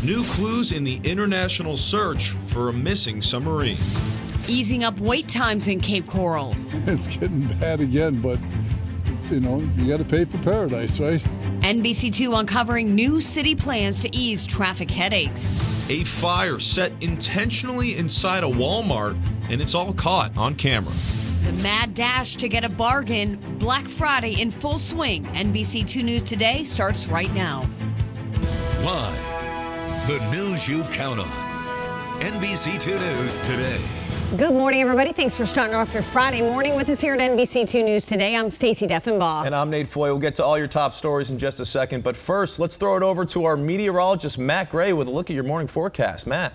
New clues in the international search for a missing submarine. Easing up wait times in Cape Coral. It's getting bad again, but, you got to pay for paradise, right? NBC2 uncovering new city plans to ease traffic headaches. A fire set intentionally inside a Walmart, and it's all caught on camera. The mad dash to get a bargain. Black Friday in full swing. NBC2 News Today starts right now. Live, the news you count on. NBC2 News Today. Good morning, everybody. Thanks for starting off your Friday morning with us here at NBC2 News Today. I'm Stacey Deffenbaugh. And I'm Nate Foy. We'll get to all your top stories in just a second. But first, let's throw it over to our meteorologist, Matt Gray, with a look at your morning forecast. Matt.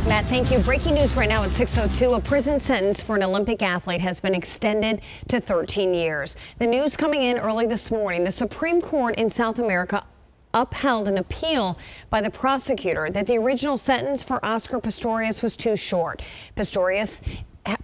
Matt, thank you. Breaking news right now at 6:02. A prison sentence for an Olympic athlete has been extended to 13 years. The news coming in early this morning. The Supreme Court in South America upheld an appeal by the prosecutor that the original sentence for Oscar Pistorius was too short. Pistorius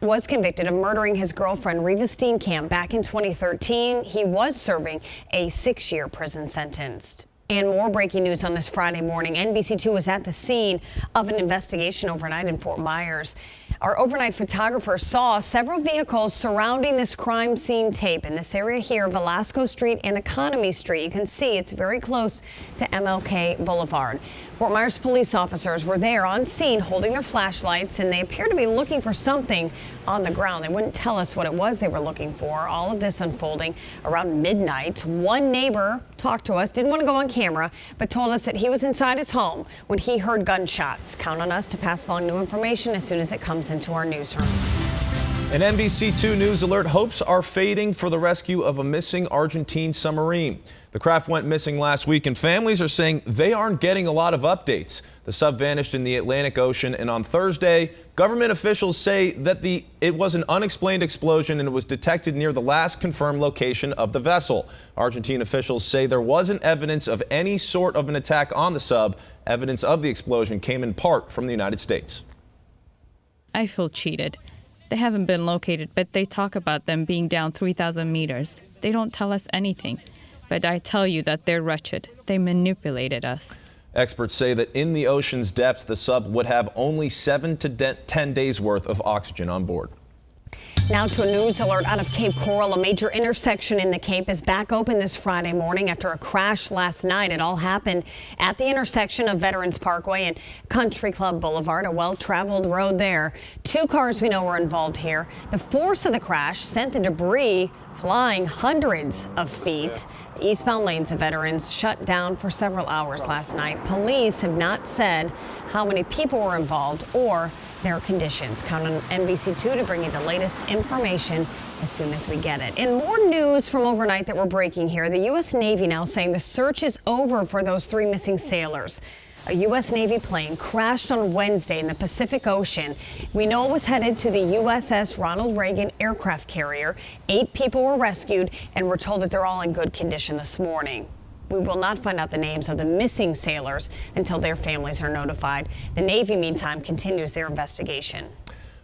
was convicted of murdering his girlfriend, Reva Steenkamp, back in 2013. He was serving a 6-year prison sentence. And more breaking news on this Friday morning. NBC2 was at the scene of an investigation overnight in Fort Myers. Our overnight photographer saw several vehicles surrounding this crime scene tape in this area here, Velasco Street and Economy Street. You can see it's very close to MLK Boulevard. Fort Myers police officers were there on scene holding their flashlights, and they appear to be looking for something on the ground. They wouldn't tell us what it was they were looking for. All of this unfolding around midnight. One neighbor talked to us, didn't want to go on camera, but told us that he was inside his home when he heard gunshots. Count on us to pass along new information as soon as it comes into our newsroom. An NBC2 News alert: hopes are fading for the rescue of a missing Argentine submarine. The craft went missing last week, and families are saying they aren't getting a lot of updates. The sub vanished in the Atlantic Ocean, and on Thursday, government officials say that it was an unexplained explosion and it was detected near the last confirmed location of the vessel. Argentine officials say there wasn't evidence of any sort of an attack on the sub. Evidence of the explosion came in part from the United States. I feel cheated. They haven't been located, but they talk about them being down 3,000 meters. They don't tell us anything. But I tell you that they're wretched. They manipulated us. Experts say that in the ocean's depths, the sub would have only 7 to 10 days worth of oxygen on board. Now to a news alert out of Cape Coral. A major intersection in the Cape is back open this Friday morning after a crash last night. It all happened at the intersection of Veterans Parkway and Country Club Boulevard, a well-traveled road there. 2 cars we know were involved here. The force of the crash sent the debris flying hundreds of feet. The eastbound lanes of Veterans shut down for several hours last night. Police have not said how many people were involved or their conditions. Count on NBC2 to bring you the latest information as soon as we get it. And more news from overnight that we're breaking here. The U.S. Navy now saying the search is over for those 3 missing sailors. A U.S. Navy plane crashed on Wednesday in the Pacific Ocean. We know it was headed to the USS Ronald Reagan aircraft carrier. 8 people were rescued, and we're told that they're all in good condition this morning. We will not find out the names of the missing sailors until their families are notified. The Navy, meantime, continues their investigation.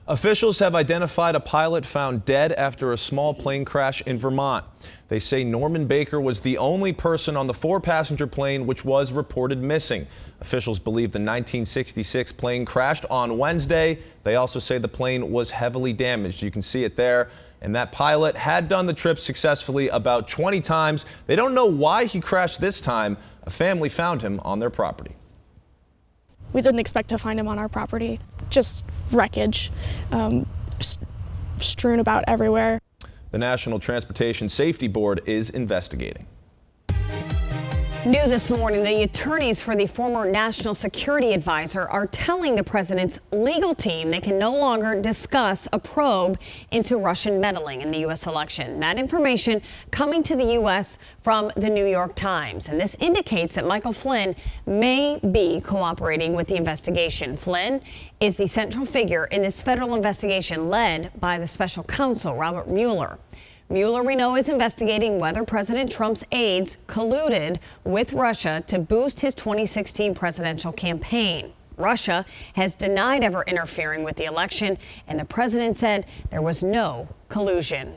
Officials have identified a pilot found dead after a small plane crash in Vermont. They say Norman Baker was the only person on the 4-passenger plane which was reported missing. Officials believe the 1966 plane crashed on Wednesday. They also say the plane was heavily damaged. You can see it there. And that pilot had done the trip successfully about 20 times. They don't know why he crashed this time. A family found him on their property. We didn't expect to find him on our property. Just wreckage strewn about everywhere. The National Transportation Safety Board is investigating. New this morning, the attorneys for the former national security advisor are telling the president's legal team they can no longer discuss a probe into Russian meddling in the U.S. election. That information coming to the U.S. from the New York Times. And this indicates that Michael Flynn may be cooperating with the investigation. Flynn is the central figure in this federal investigation led by the special counsel, Robert Mueller. Mueller, we know, is investigating whether President Trump's aides colluded with Russia to boost his 2016 presidential campaign. Russia has denied ever interfering with the election, and the president said there was no collusion.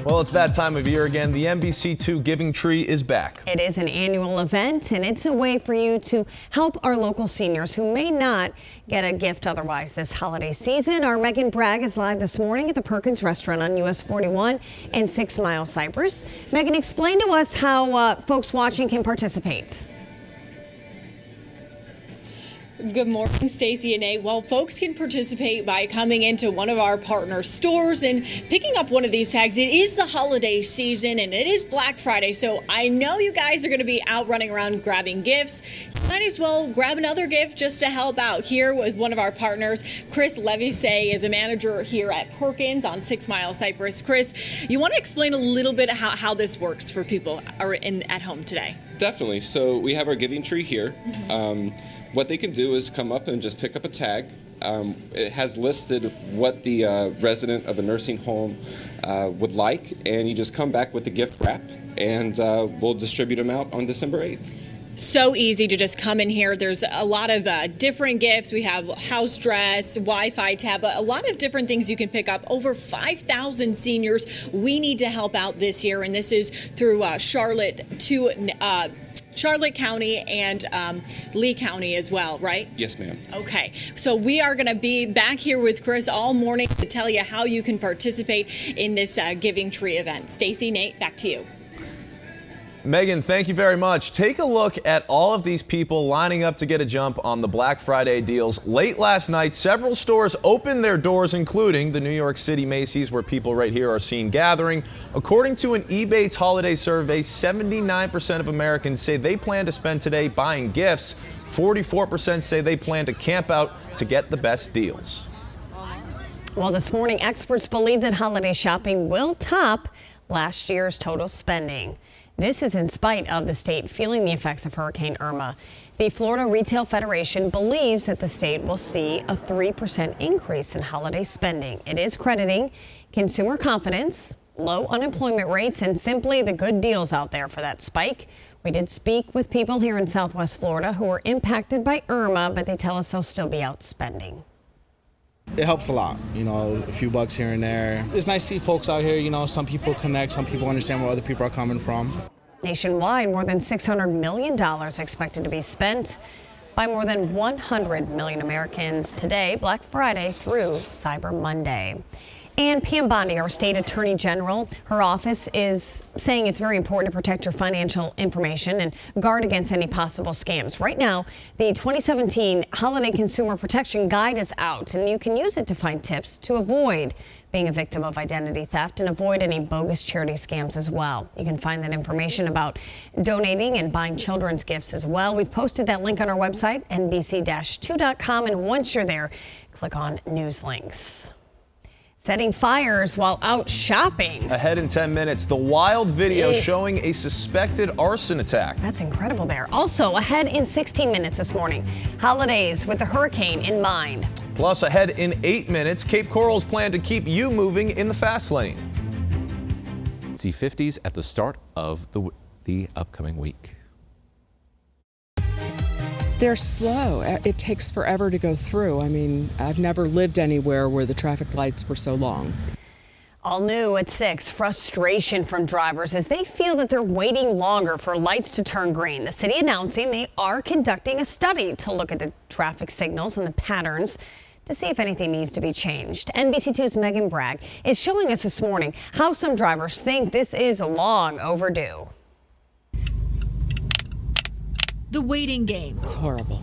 Well, it's that time of year again. The NBC2 Giving Tree is back. It is an annual event, and it's a way for you to help our local seniors who may not get a gift otherwise this holiday season. Our Megan Bragg is live this morning at the Perkins restaurant on US 41 and 6 Mile Cypress. Megan, explain to us how folks watching can participate. Good morning, Stacey and Nate. Well, folks can participate by coming into one of our partner stores and picking up one of these tags. It is the holiday season and it is Black Friday, so I know you guys are going to be out running around grabbing gifts. Might as well grab another gift just to help out. Here was one of our partners. Chris Levisay is a manager here at Perkins on 6 Mile Cypress. Chris, you want to explain a little bit how this works for people at home today? Definitely. So we have our giving tree here. What they can do is come up and just pick up a tag. It has listed what the resident of a nursing home would like, and you just come back with the gift wrap, and we'll distribute them out on December 8th. So easy to just come in here. There's a lot of different gifts. We have house dress, Wi-Fi tab, a lot of different things you can pick up. Over 5,000 seniors we need to help out this year, and this is through Charlotte County and Lee County as well, right? Yes, ma'am. Okay, so we are going to be back here with Chris all morning to tell you how you can participate in this Giving Tree event. Stacey, Nate, back to you. Megan, thank you very much. Take a look at all of these people lining up to get a jump on the Black Friday deals. Late last night, several stores opened their doors, including the New York City Macy's, where people right here are seen gathering. According to an eBay's holiday survey, 79% of Americans say they plan to spend today buying gifts. 44% say they plan to camp out to get the best deals. Well, this morning, experts believe that holiday shopping will top last year's total spending. This is in spite of the state feeling the effects of Hurricane Irma. The Florida Retail Federation believes that the state will see a 3% increase in holiday spending. It is crediting consumer confidence, low unemployment rates, and simply the good deals out there for that spike. We did speak with people here in Southwest Florida who were impacted by Irma, but they tell us they'll still be out spending. It helps a lot, you know, a few bucks here and there. It's nice to see folks out here, you know, some people connect, some people understand where other people are coming from. Nationwide, more than $600 million expected to be spent by more than 100 million Americans today, Black Friday through Cyber Monday. And Pam Bondi, our state attorney general, her office is saying it's very important to protect your financial information and guard against any possible scams. Right now, the 2017 Holiday Consumer Protection Guide is out, and you can use it to find tips to avoid being a victim of identity theft and avoid any bogus charity scams as well. You can find that information about donating and buying children's gifts as well. We've posted that link on our website, NBC2.com, and once you're there, click on News Links. Setting fires while out shopping. Ahead in 10 minutes, the wild video showing a suspected arson attack. That's incredible there. Also, ahead in 16 minutes this morning, holidays with the hurricane in mind. Plus, ahead in 8 minutes, Cape Coral's plan to keep you moving in the fast lane. See 50s at the start of the upcoming week. They're slow. It takes forever to go through. I mean, I've never lived anywhere where the traffic lights were so long. All new at 6, frustration from drivers as they feel that they're waiting longer for lights to turn green. The city announcing they are conducting a study to look at the traffic signals and the patterns to see if anything needs to be changed. NBC2's Megan Bragg is showing us this morning how some drivers think this is long overdue. The waiting game. It's horrible.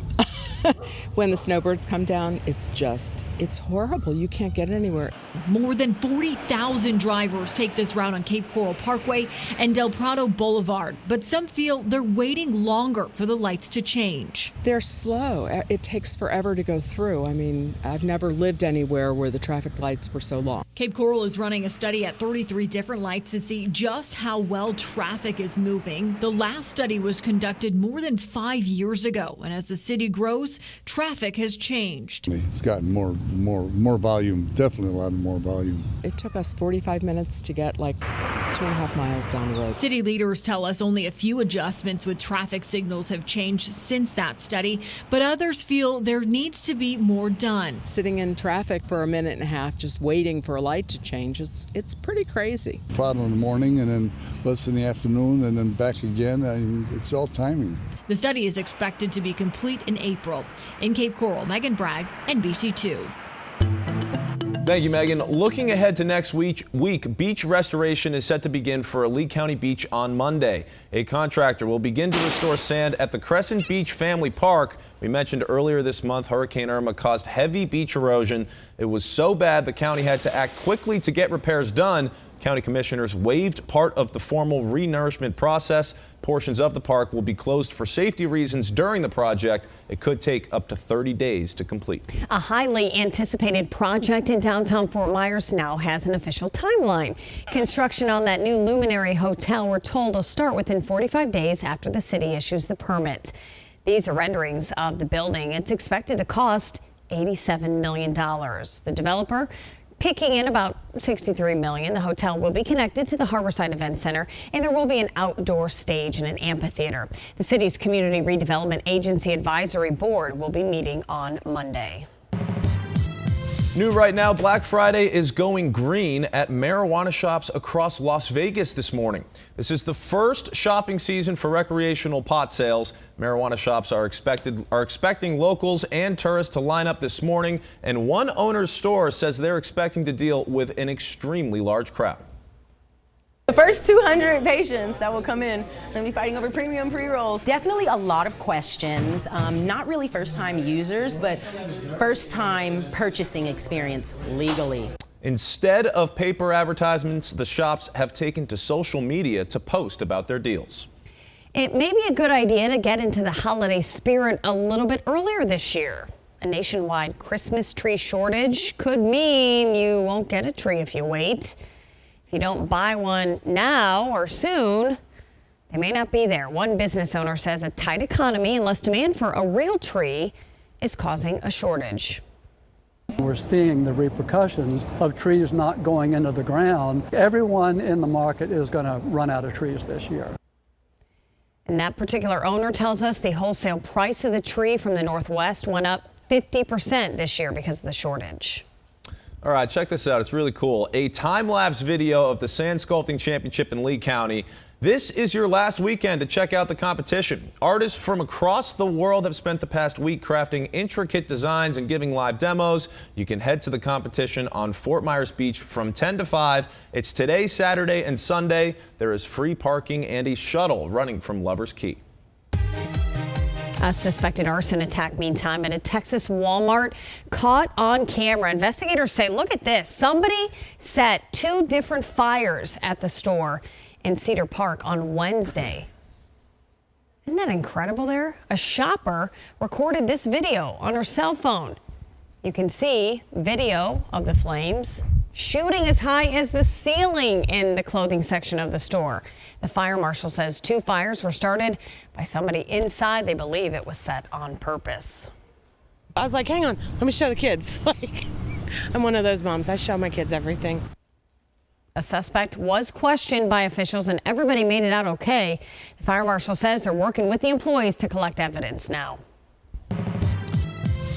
When the snowbirds come down, it's horrible. You can't get anywhere. More than 40,000 drivers take this route on Cape Coral Parkway and Del Prado Boulevard, but some feel they're waiting longer for the lights to change. They're slow. It takes forever to go through. I mean, I've never lived anywhere where the traffic lights were so long. Cape Coral is running a study at 33 different lights to see just how well traffic is moving. The last study was conducted more than 5 years ago, and as the city grows, traffic traffic has changed. It's gotten more volume, definitely a lot more volume. It took us 45 minutes to get like 2.5 miles down the road. City leaders tell us only a few adjustments with traffic signals have changed since that study, but others feel there needs to be more done. Sitting in traffic for a minute and a half just waiting for a light to change, it's pretty crazy. Plowed in the morning and then less in the afternoon and then back again. It's all timing. The study is expected to be complete in April. In Cape Coral, Megan Bragg, NBC2. Thank you, Megan. Looking ahead to next week, beach restoration is set to begin for Lee County Beach on Monday. A contractor will begin to restore sand at the Crescent Beach Family Park. We mentioned earlier this month, Hurricane Irma caused heavy beach erosion. It was so bad the county had to act quickly to get repairs done. County commissioners waived part of the formal renourishment process. Portions of the park will be closed for safety reasons during the project. It could take up to 30 days to complete. A highly anticipated project in downtown Fort Myers now has an official timeline. Construction on that new Luminary Hotel, we're told, will start within 45 days after the city issues the permit. These are renderings of the building. It's expected to cost $87 million. The developer kicking in about $63 million. The hotel will be connected to the Harborside Event Center, and there will be an outdoor stage and an amphitheater. The city's Community Redevelopment Agency Advisory Board will be meeting on Monday. New right now, Black Friday is going green at marijuana shops across Las Vegas this morning. This is the first shopping season for recreational pot sales. Marijuana shops are expecting locals and tourists to line up this morning, and one owner's store says they're expecting to deal with an extremely large crowd. The first 200 patients that will come in and be fighting over premium pre-rolls. Definitely a lot of questions. Not really first-time users, but first-time purchasing experience legally. Instead of paper advertisements, the shops have taken to social media to post about their deals. It may be a good idea to get into the holiday spirit a little bit earlier this year. A nationwide Christmas tree shortage could mean you won't get a tree if you wait. If you don't buy one now or soon, they may not be there. One business owner says a tight economy and less demand for a real tree is causing a shortage. We're seeing the repercussions of trees not going into the ground. Everyone in the market is going to run out of trees this year. And that particular owner tells us the wholesale price of the tree from the Northwest went up 50% this year because of the shortage. All right, check this out. It's really cool. A time-lapse video of the Sand Sculpting Championship in Lee County. This is your last weekend to check out the competition. Artists from across the world have spent the past week crafting intricate designs and giving live demos. You can head to the competition on Fort Myers Beach from 10 to 5. It's today, Saturday, and Sunday. There is free parking and a shuttle running from Lover's Key. A suspected arson attack, meantime, at a Texas Walmart caught on camera. Investigators say, look at this. Somebody set 2 different fires at the store in Cedar Park on Wednesday. Isn't that incredible there? A shopper recorded this video on her cell phone. You can see video of the flames shooting as high as the ceiling in the clothing section of the store. The fire marshal says 2 fires were started by somebody inside. They believe it was set on purpose. I was like, hang on, let me show the kids. I'm one of those moms. I show my kids everything. A suspect was questioned by officials and everybody made it out okay. The fire marshal says they're working with the employees to collect evidence now.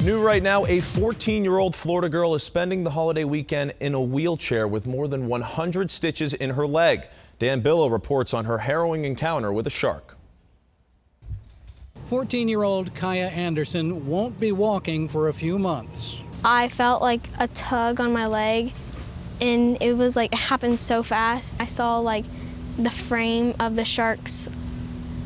New right now, a 14-year-old Florida girl is spending the holiday weekend in a wheelchair with more than 100 stitches in her leg. Dan Billow reports on her harrowing encounter with a shark. 14-year-old Kaya Anderson won't be walking for a few months. I felt like a tug on my leg, and it was like it happened so fast. I saw like the frame of the shark's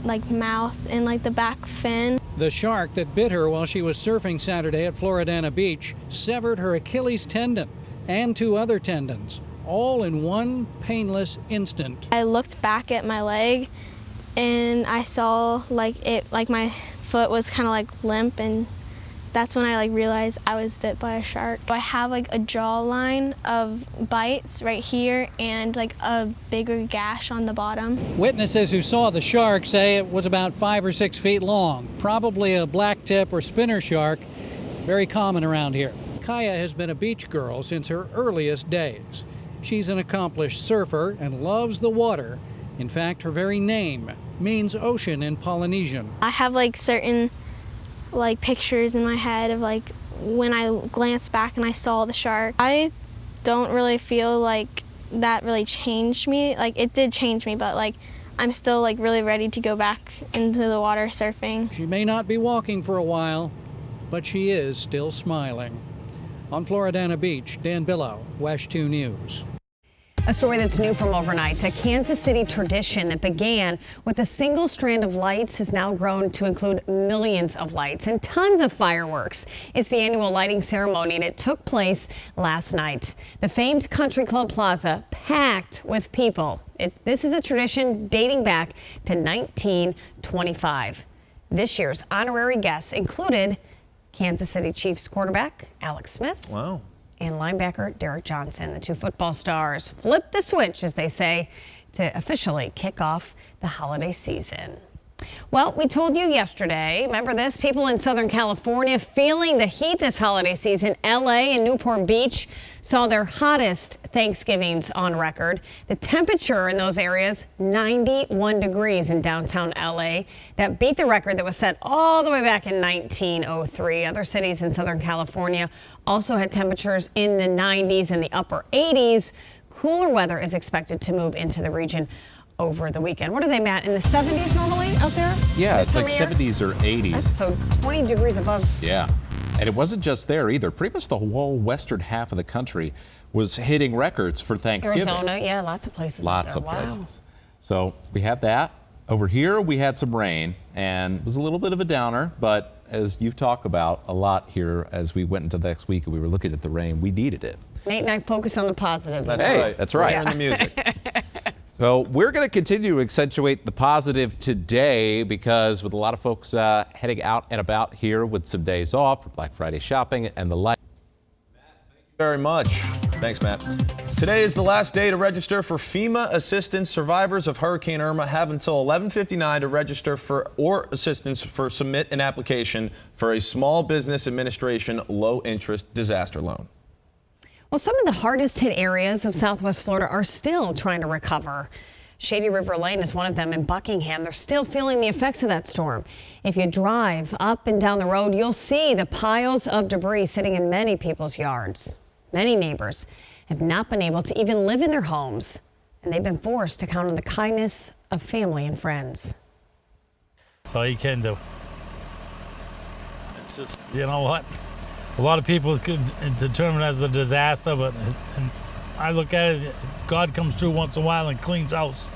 like mouth and like the back fin. The shark that bit her while she was surfing Saturday at Floridana Beach severed her Achilles tendon and 2 other tendons, all in one painless instant. I looked back at my leg and I saw like my foot was kind of like limp, and that's when I realized I was bit by a shark. I have like a jawline of bites right here and like a bigger gash on the bottom. Witnesses who saw the shark say it was about 5 or 6 feet long, probably a blacktip or spinner shark. very common around here. Kaya has been a beach girl since her earliest days. She's an accomplished surfer and loves the water. In fact, her very name means ocean in Polynesian. I have like certain pictures in my head of like when I glanced back and I saw the shark. I don't really feel like that really changed me. Like it did change me, but like I'm still like really ready to go back into the water surfing. She may not be walking for a while, but she is still smiling. On Floridana Beach, Dan Billow, WESH 2 News. A story that's new from overnight. A Kansas City tradition that began with a single strand of lights has now grown to include millions of lights and tons of fireworks. It's the annual lighting ceremony, and it took place last night. The famed Country Club Plaza packed with people. This is a tradition dating back to 1925. This year's honorary guests included Kansas City Chiefs quarterback Alex Smith. Wow. And linebacker Derek Johnson. The two football stars flipped the switch, as they say, to officially kick off the holiday season. Well, we told you yesterday, remember this? People in Southern California feeling the heat this holiday season. LA and Newport Beach saw their hottest Thanksgivings on record. The temperature in those areas, 91 degrees in downtown LA. That beat the record that was set all the way back in 1903. Other cities in Southern California also had temperatures in the 90s and the upper 80s. Cooler weather is expected to move into the region over the weekend. What are they, Matt, in the 70s normally out there? Yeah, it's like 70s or 80s. So 20 degrees above. Yeah, and it wasn't just there either. Pretty much the whole western half of the country was hitting records for Thanksgiving. Arizona, yeah, lots of places. Lots of places. So we had that. Over here, we had some rain, and it was a little bit of a downer, but as you've talked about a lot here as we went into next week and we were looking at the rain, we needed it. Nate and I focus on the positive. That's right. That's right. We're hearing the music. So we're going to continue to accentuate the positive today because with a lot of folks heading out and about here with some days off for Black Friday shopping and the like. Very much. Thanks, Matt. Today is the last day to register for FEMA assistance. Survivors of Hurricane Irma have until 11:59 to register for or assistance for submit an application for a Small Business Administration low-interest disaster loan. Well, some of the hardest hit areas of Southwest Florida are still trying to recover. Shady River Lane is one of them in Buckingham. They're still feeling the effects of that storm. If you drive up and down the road, you'll see the piles of debris sitting in many people's yards. Many neighbors have not been able to even live in their homes, and they've been forced to count on the kindness of family and friends. That's all you can do. It's just, you know what? A lot of people could determine it as a disaster, but I look at it, God comes through once in a while and cleans house.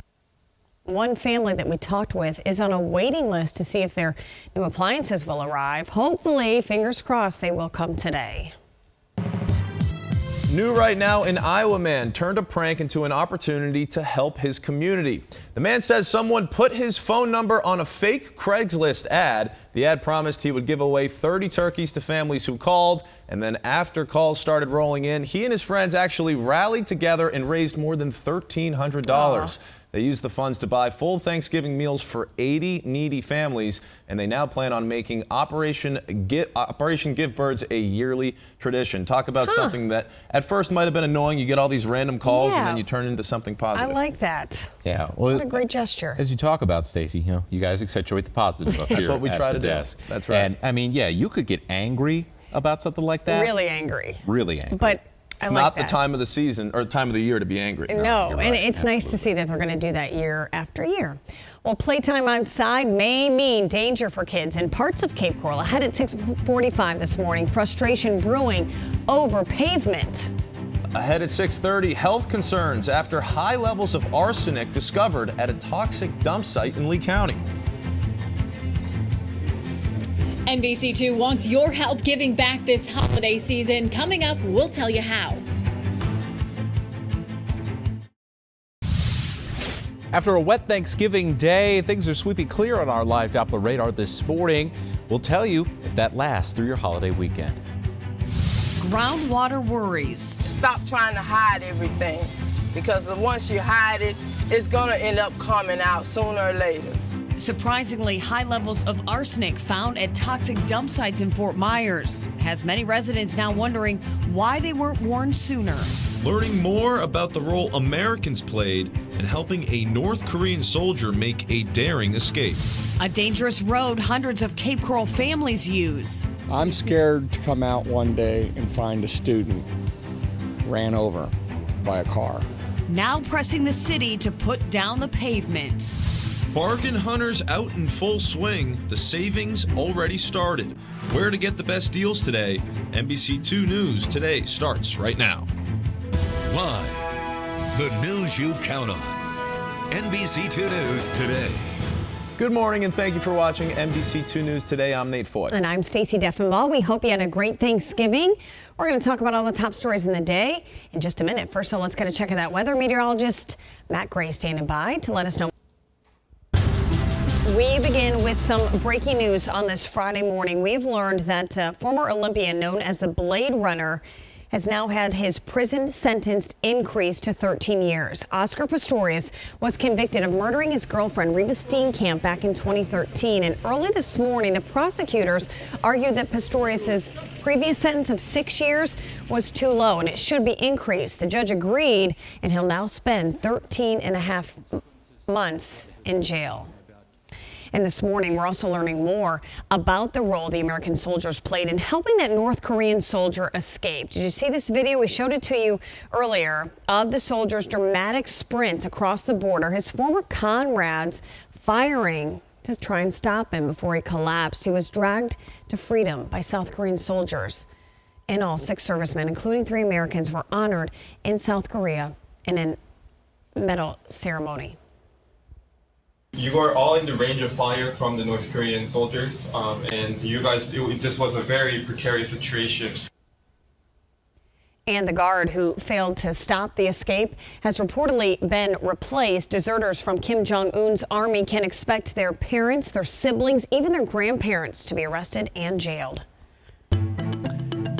One family that we talked with is on a waiting list to see if their new appliances will arrive. Hopefully, fingers crossed, they will come today. New right now, an Iowa man turned a prank into an opportunity to help his community. The man says someone put his phone number on a fake Craigslist ad. The ad promised he would give away 30 turkeys to families who called. And then after calls started rolling in, he and his friends actually rallied together and raised more than $1,300. They used the funds to buy full Thanksgiving meals for 80 needy families, and they now plan on making Operation Give Birds a yearly tradition. Talk about something that at first might have been annoying. You get all these random calls, and then you turn into something positive. I like that. Yeah, well, what a great gesture. As you talk about, Stacey, you guys accentuate the positive up here. That's what we try to do. That's right. And I mean, yeah, you could get angry about something like that. Really angry. Really angry. But it's not the time of the season or time of the year to be angry. No, and it's nice to see that they're going to do that year after year. Well, playtime outside may mean danger for kids in parts of Cape Coral. Ahead at 6:45 this morning, frustration brewing over pavement. Ahead at 6:30, health concerns after high levels of arsenic discovered at a toxic dump site in Lee County. NBC2 wants your help giving back this holiday season. Coming up, we'll tell you how. After a wet Thanksgiving day, things are sweeping clear on our live Doppler radar this morning. We'll tell you if that lasts through your holiday weekend. Groundwater worries. Stop trying to hide everything, because once you hide it, it's going to end up coming out sooner or later. Surprisingly high levels of arsenic found at toxic dump sites in Fort Myers has many residents now wondering why they weren't warned sooner. Learning more about the role Americans played in helping a North Korean soldier make a daring escape. A dangerous road hundreds of Cape Coral families use. I'm scared to come out one day and find a student ran over by a car. Now pressing the city to put down the pavement. Bargain hunters out in full swing. The savings already started. Where to get the best deals today? NBC2 News Today starts right now. Live, the news you count on. NBC2 News Today. Good morning and thank you for watching NBC2 News Today. I'm Nate Foy. And I'm Stacey Deffenbaugh. We hope you had a great Thanksgiving. We're going to talk about all the top stories in the day in just a minute. First, let's get a check of that weather. Meteorologist Matt Gray standing by to let us know. We begin with some breaking news on this Friday morning. We've learned that former Olympian known as the Blade Runner has now had his prison sentence increased to 13 years. Oscar Pistorius was convicted of murdering his girlfriend, Reba Steenkamp, back in 2013. And early this morning, the prosecutors argued that Pistorius' previous sentence of 6 years was too low and it should be increased. The judge agreed, and he'll now spend 13 and a half months in jail. And this morning, we're also learning more about the role the American soldiers played in helping that North Korean soldier escape. Did you see this video? We showed it to you earlier of the soldier's dramatic sprint across the border, his former comrades firing to try and stop him before he collapsed. He was dragged to freedom by South Korean soldiers. In all, 6 servicemen, including 3 Americans, were honored in South Korea in a medal ceremony. You were all in the range of fire from the North Korean soldiers, and you guys, it just was a very precarious situation. And the guard who failed to stop the escape has reportedly been replaced. Deserters from Kim Jong-un's army can expect their parents, their siblings, even their grandparents to be arrested and jailed.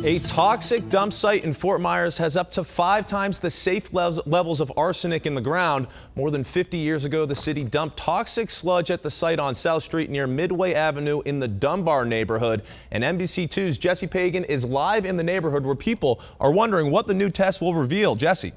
A toxic dump site in Fort Myers has up to 5 times the safe levels of arsenic in the ground. More than 50 years ago, the city dumped toxic sludge at the site on South Street near Midway Avenue in the Dunbar neighborhood. And NBC2's Jesse Pagan is live in the neighborhood where people are wondering what the new test will reveal. Jesse.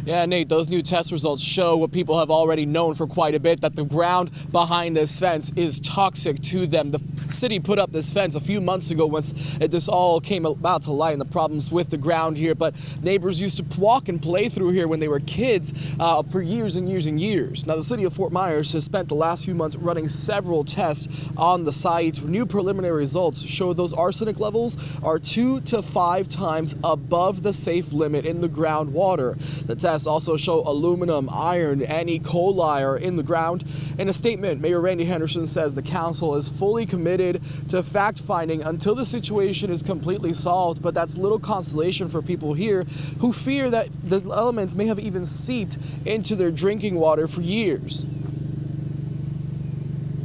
Yeah, Nate, those new test results show what people have already known for quite a bit, that the ground behind this fence is toxic to them. The city put up this fence a few months ago once this all came about to light and the problems with the ground here, but neighbors used to walk and play through here when they were kids for years and years and years. Now, the city of Fort Myers has spent the last few months running several tests on the site. New preliminary results show those arsenic levels are 2 to 5 times above the safe limit in the groundwater. The tests also show aluminum, iron, and E. coli are in the ground. In a statement, Mayor Randy Henderson says the council is fully committed to fact-finding until the situation is completely solved, but that's little consolation for people here who fear that the elements may have even seeped into their drinking water for years.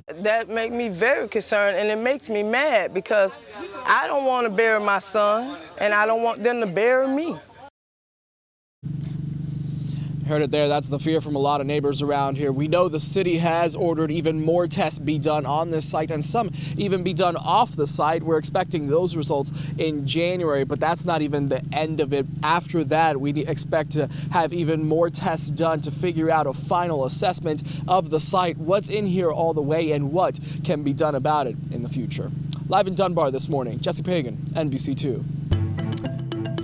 That makes me very concerned, and it makes me mad because I don't want to bury my son, and I don't want them to bury me. Heard it there. That's the fear from a lot of neighbors around here. We know the city has ordered even more tests be done on this site and some even be done off the site. We're expecting those results in January, but that's not even the end of it. After that, we expect to have even more tests done to figure out a final assessment of the site, what's in here all the way, and what can be done about it in the future. Live in Dunbar this morning, Jesse Pagan, NBC2.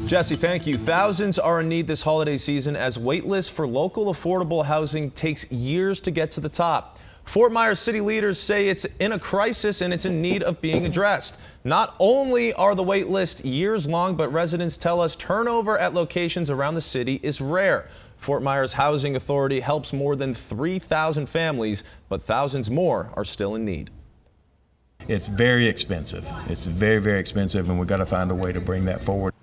Jesse, thank you. Thousands are in need this holiday season as wait lists for local affordable housing takes years to get to the top. Fort Myers city leaders say it's in a crisis and it's in need of being addressed. Not only are the wait lists years long, but residents tell us turnover at locations around the city is rare. Fort Myers Housing Authority helps more than 3,000 families, but thousands more are still in need. It's very expensive. It's very, very expensive, and we've got to find a way to bring that forward.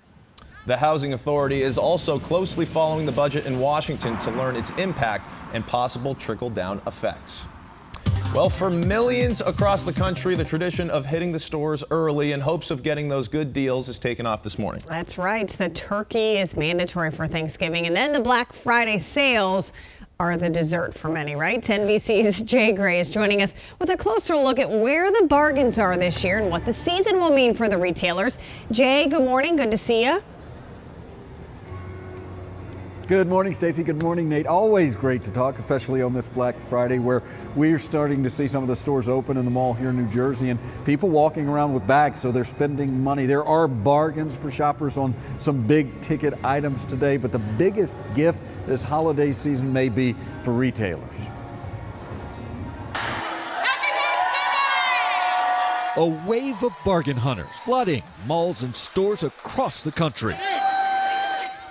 The Housing Authority is also closely following the budget in Washington to learn its impact and possible trickle-down effects. Well, for millions across the country, the tradition of hitting the stores early in hopes of getting those good deals is taken off this morning. That's right. The turkey is mandatory for Thanksgiving, and then the Black Friday sales are the dessert for many, right? NBC's Jay Gray is joining us with a closer look at where the bargains are this year and what the season will mean for the retailers. Jay, good morning. Good to see you. Good morning, Stacey. Good morning, Nate. Always great to talk, especially on this Black Friday where we're starting to see some of the stores open in the mall here in New Jersey and people walking around with bags, so they're spending money. There are bargains for shoppers on some big ticket items today, but the biggest gift this holiday season may be for retailers. A wave of bargain hunters flooding malls and stores across the country.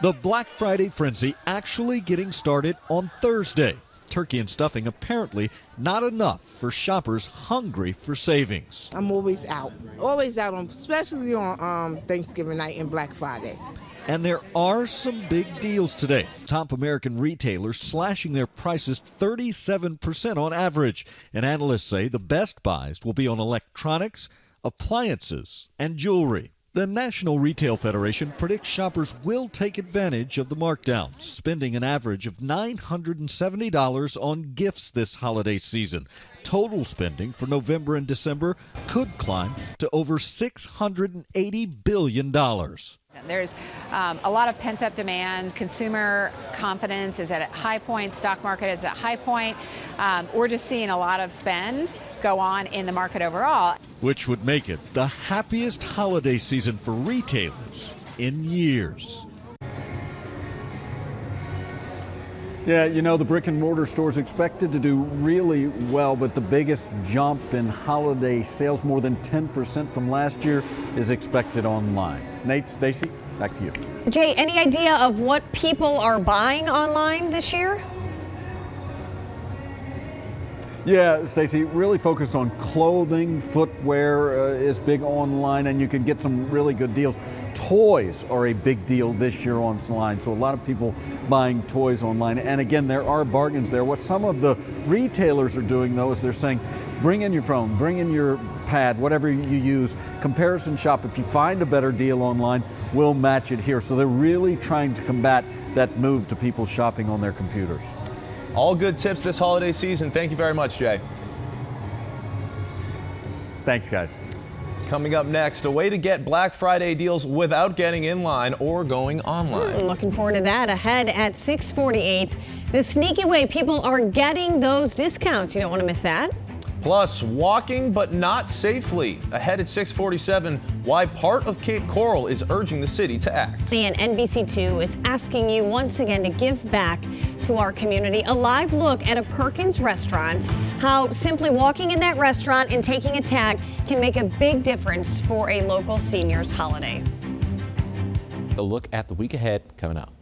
The Black Friday frenzy actually getting started on Thursday. Turkey and stuffing apparently not enough for shoppers hungry for savings. I'm always out on, especially on Thanksgiving night and Black Friday. And there are some big deals today. Top American retailers slashing their prices 37% on average. And analysts say the best buys will be on electronics, appliances, and jewelry. The National Retail Federation predicts shoppers will take advantage of the markdowns, spending an average of $970 on gifts this holiday season. Total spending for November and December could climb to over $680 billion. There's a lot of pent-up demand. Consumer confidence is at a high point. Stock market is at a high point. We're just seeing a lot of spend go on in the market overall, which would make it the happiest holiday season for retailers in years. Yeah, you know, the brick and mortar stores expected to do really well, but the biggest jump in holiday sales, more than 10% from last year, is expected online. Nate, Stacey, back to you. Jay, any idea of what people are buying online this year? Yeah, Stacey, really focused on clothing, footwear is big online, and you can get some really good deals. Toys are a big deal this year online, so a lot of people buying toys online. And again, there are bargains there. What some of the retailers are doing, though, is they're saying, bring in your phone, bring in your pad, whatever you use, comparison shop. If you find a better deal online, we'll match it here. So they're really trying to combat that move to people shopping on their computers. All good tips this holiday season. Thank you very much, Jay. Thanks, guys. Coming up next, a way to get Black Friday deals without getting in line or going online. Looking forward to that ahead at 6:48. The sneaky way people are getting those discounts. You don't want to miss that. Plus, walking but not safely. Ahead at 6:47, why part of Cape Coral is urging the city to act. And NBC2 is asking you once again to give back to our community. A live look at a Perkins restaurant, how simply walking in that restaurant and taking a tag can make a big difference for a local seniors holiday. A look at the week ahead coming up.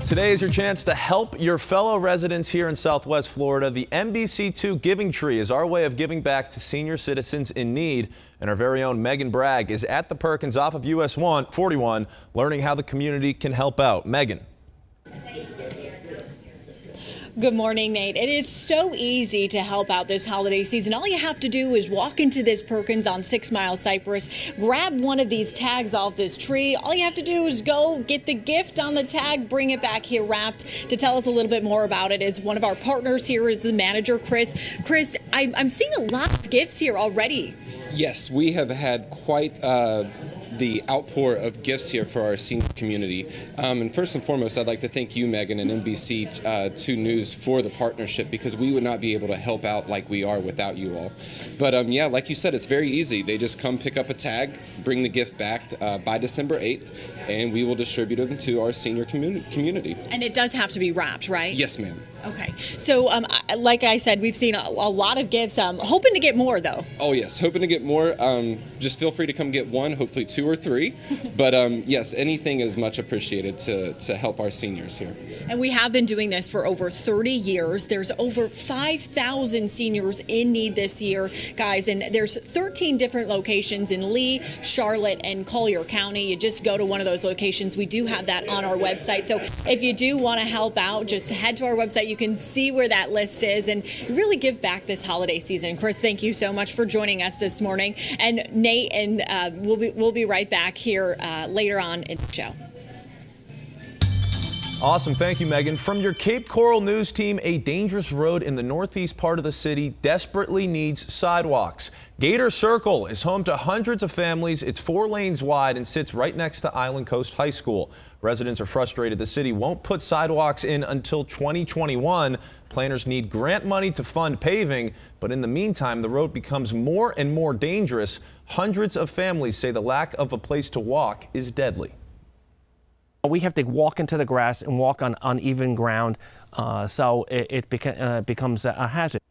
Today is your chance to help your fellow residents here in Southwest Florida. The NBC2 Giving Tree is our way of giving back to senior citizens in need. And our very own Megan Bragg is at the Perkins off of US 41, learning how the community can help out. Megan. Good morning, Nate. It is so easy to help out this holiday season. All you have to do is walk into this Perkins on 6 Mile Cypress, grab one of these tags off this tree. All you have to do is go get the gift on the tag, bring it back here wrapped. To tell us a little bit more about it is one of our partners here, is the manager, Chris. Chris, I'm seeing a lot of gifts here already. Yes, we have had quite the outpour of gifts here for our senior community. And first and foremost, I'd like to thank you, Megan, and NBC2 News for the partnership, because we would not be able to help out like we are without you all. But yeah, like you said, it's very easy. They just come pick up a tag, bring the gift back by December 8th, and we will distribute them to our senior community. And it does have to be wrapped, right? Yes, ma'am. Okay. So, like I said, we've seen a lot of gifts. Hoping to get more, though. Oh, yes. Hoping to get more. Just feel free to come get one, hopefully 2 or 3. But, yes, anything is much appreciated to help our seniors here. And we have been doing this for over 30 years. There's over 5,000 seniors in need this year, guys. And there's 13 different locations in Lee, Charlotte, and Collier County. You just go to one of those locations. We do have that on our website. So if you do want to help out, just head to our website. You can see where that list is and really give back this holiday season. Chris, thank you so much for joining us this morning. And Nate, and we'll be right back here later on in the show. Awesome. Thank you, Megan. From your Cape Coral News team, a dangerous road in the northeast part of the city desperately needs sidewalks. Gator Circle is home to hundreds of families. It's 4 lanes wide and sits right next to Island Coast High School. Residents are frustrated the city won't put sidewalks in until 2021. Planners need grant money to fund paving, but in the meantime, the road becomes more and more dangerous. Hundreds of families say the lack of a place to walk is deadly. We have to walk into the grass and walk on uneven ground, so it becomes a hazard.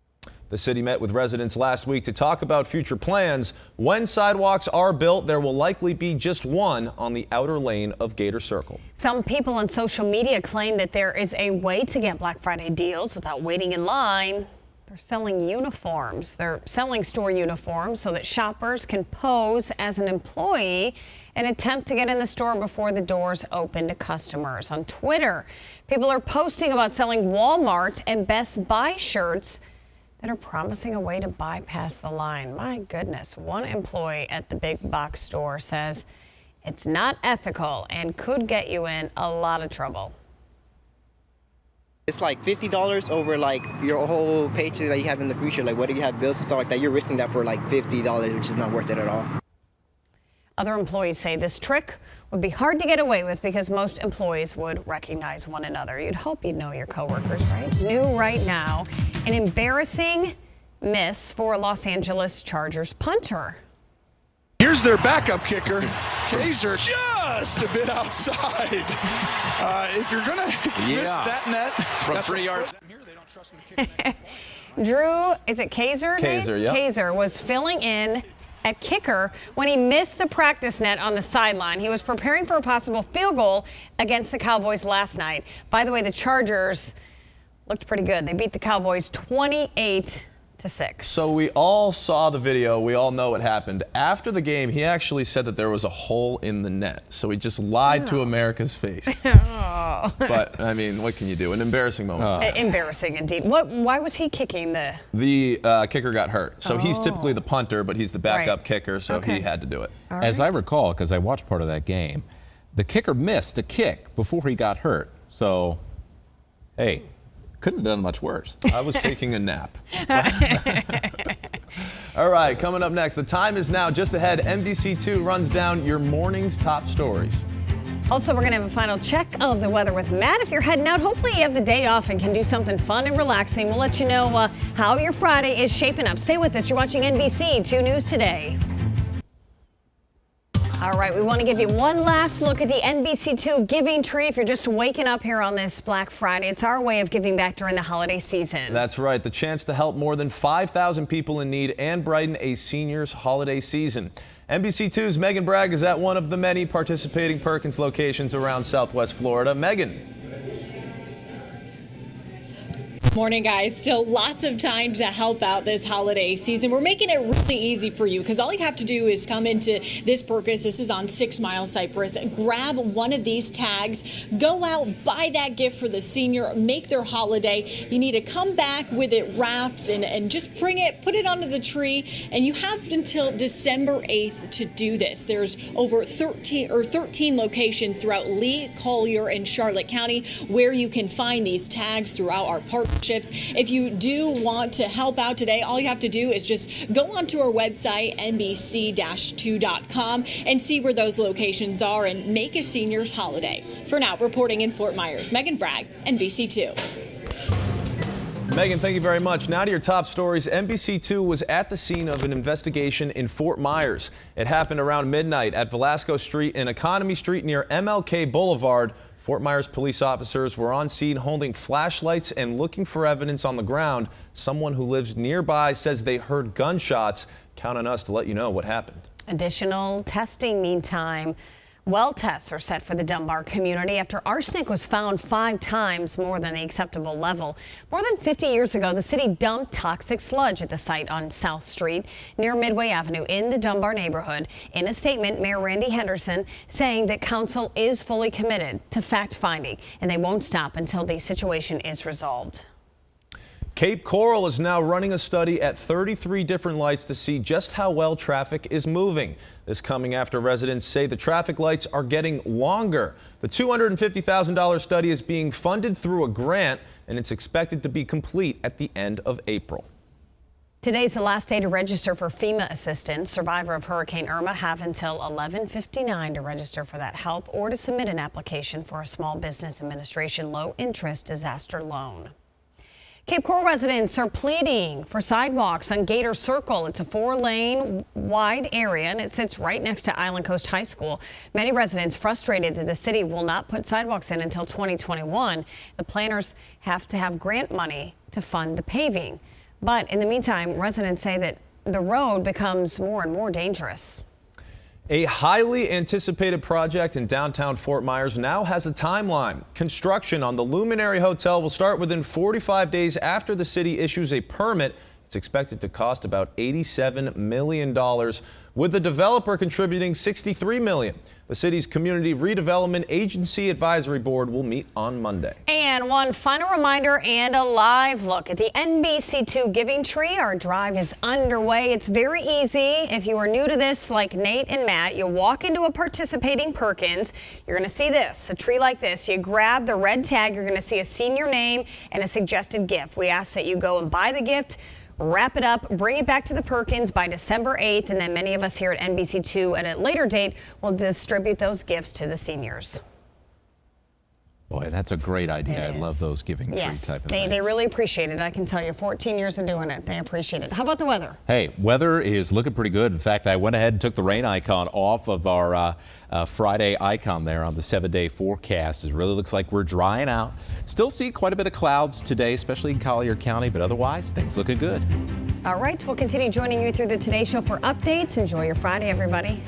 The city met with residents last week to talk about future plans. When sidewalks are built, there will likely be just one on the outer lane of Gator Circle. Some people on social media claim that there is a way to get Black Friday deals without waiting in line. They're selling uniforms. They're selling store uniforms so that shoppers can pose as an employee and attempt to get in the store before the doors open to customers. On Twitter, people are posting about selling Walmart and Best Buy shirts that are promising a way to bypass the line. My goodness, one employee at the big box store says it's not ethical and could get you in a lot of trouble. It's like $50 over like your whole paycheck that you have in the future. Like, what do you have bills and stuff like that? You're risking that for like $50, which is not worth it at all. Other employees say this trick would be hard to get away with because most employees would recognize one another. You'd hope you'd know your coworkers, right? New right now, an embarrassing miss for Los Angeles Chargers punter. Here's their backup kicker, Kaiser, just a bit outside. If you're going to miss that net from 3 yards. Drew, is it Kaiser? Kaiser, yeah. Kaiser was filling in at kicker when he missed the practice net on the sideline. He was preparing for a possible field goal against the Cowboys last night. By the way, the Chargers looked pretty good. They beat the Cowboys 28-6. So we all saw the video. We all know what happened. After the game, he actually said that there was a hole in the net. So he just lied to America's face. But, I mean, what can you do? An embarrassing moment. Embarrassing indeed. Why was he kicking the... The kicker got hurt. So he's typically the punter, but he's the backup kicker, so he had to do it. As I recall, because I watched part of that game, the kicker missed a kick before he got hurt. So, hey, couldn't have done much worse. I was taking a nap. All right, coming up next, the time is now just ahead. NBC2 runs down your morning's top stories. Also, we're going to have a final check of the weather with Matt. If you're heading out, hopefully you have the day off and can do something fun and relaxing. We'll let you know how your Friday is shaping up. Stay with us. You're watching NBC2 News Today. All right, we want to give you one last look at the NBC2 giving tree. If you're just waking up here on this Black Friday, it's our way of giving back during the holiday season. That's right. The chance to help more than 5,000 people in need and brighten a senior's holiday season. NBC2's Megan Bragg is at one of the many participating Perkins locations around Southwest Florida. Megan. Morning, guys. Still lots of time to help out this holiday season. We're making it really easy for you because all you have to do is come into this Perkins. This is on 6 Mile Cypress. Grab one of these tags. Go out, buy that gift for the senior, make their holiday. You need to come back with it wrapped and just bring it, put it onto the tree. And you have until December 8th to do this. There's over 13 locations throughout Lee, Collier, and Charlotte County where you can find these tags throughout our partnerships. If you do want to help out today, all you have to do is just go onto our website, NBC2.com, and see where those locations are and make a senior's holiday. For now, reporting in Fort Myers, Megan Bragg, NBC2. Megan, thank you very much. Now to your top stories. NBC2 was at the scene of an investigation in Fort Myers. It happened around midnight at Velasco Street and Economy Street near MLK Boulevard. Fort Myers police officers were on scene holding flashlights and looking for evidence on the ground. Someone who lives nearby says they heard gunshots. Count on us to let you know what happened. Additional testing meantime. Well tests are set for the Dunbar community after arsenic was found 5 times more than the acceptable level. More than 50 years ago, the city dumped toxic sludge at the site on South Street near Midway Avenue in the Dunbar neighborhood. In a statement, Mayor Randy Henderson saying that council is fully committed to fact-finding and they won't stop until the situation is resolved. Cape Coral is now running a study at 33 different lights to see just how well traffic is moving. This coming after residents say the traffic lights are getting longer. The $250,000 study is being funded through a grant, and it's expected to be complete at the end of April. Today's the last day to register for FEMA assistance. Survivor of Hurricane Irma have until 11:59 to register for that help or to submit an application for a Small Business Administration low-interest disaster loan. Cape Coral residents are pleading for sidewalks on Gator Circle. It's a 4-lane wide area and it sits right next to Island Coast High School. Many residents frustrated that the city will not put sidewalks in until 2021. The planners have to have grant money to fund the paving. But in the meantime, residents say that the road becomes more and more dangerous. A highly anticipated project in downtown Fort Myers now has a timeline. Construction on the Luminary Hotel will start within 45 days after the city issues a permit. It's expected to cost about $87 million, with the developer contributing $63 million. The city's Community Redevelopment Agency Advisory Board will meet on Monday. And one final reminder and a live look at the NBC2 Giving Tree. Our drive is underway. It's very easy. If you are new to this, like Nate and Matt, you walk into a participating Perkins. You're going to see this, a tree like this. You grab the red tag. You're going to see a senior name and a suggested gift. We ask that you go and buy the gift, wrap it up, bring it back to the Perkins by December 8th, and then many of us here at NBC2 at a later date will distribute those gifts to the seniors. Boy, that's a great idea. I love those giving tree type of things. They really appreciate it. I can tell you, 14 years of doing it, they appreciate it. How about the weather? Hey, weather is looking pretty good. In fact, I went ahead and took the rain icon off of our Friday icon there on the 7-day forecast. It really looks like we're drying out. Still see quite a bit of clouds today, especially in Collier County, but otherwise, things looking good. All right, we'll continue joining you through the Today Show for updates. Enjoy your Friday, everybody.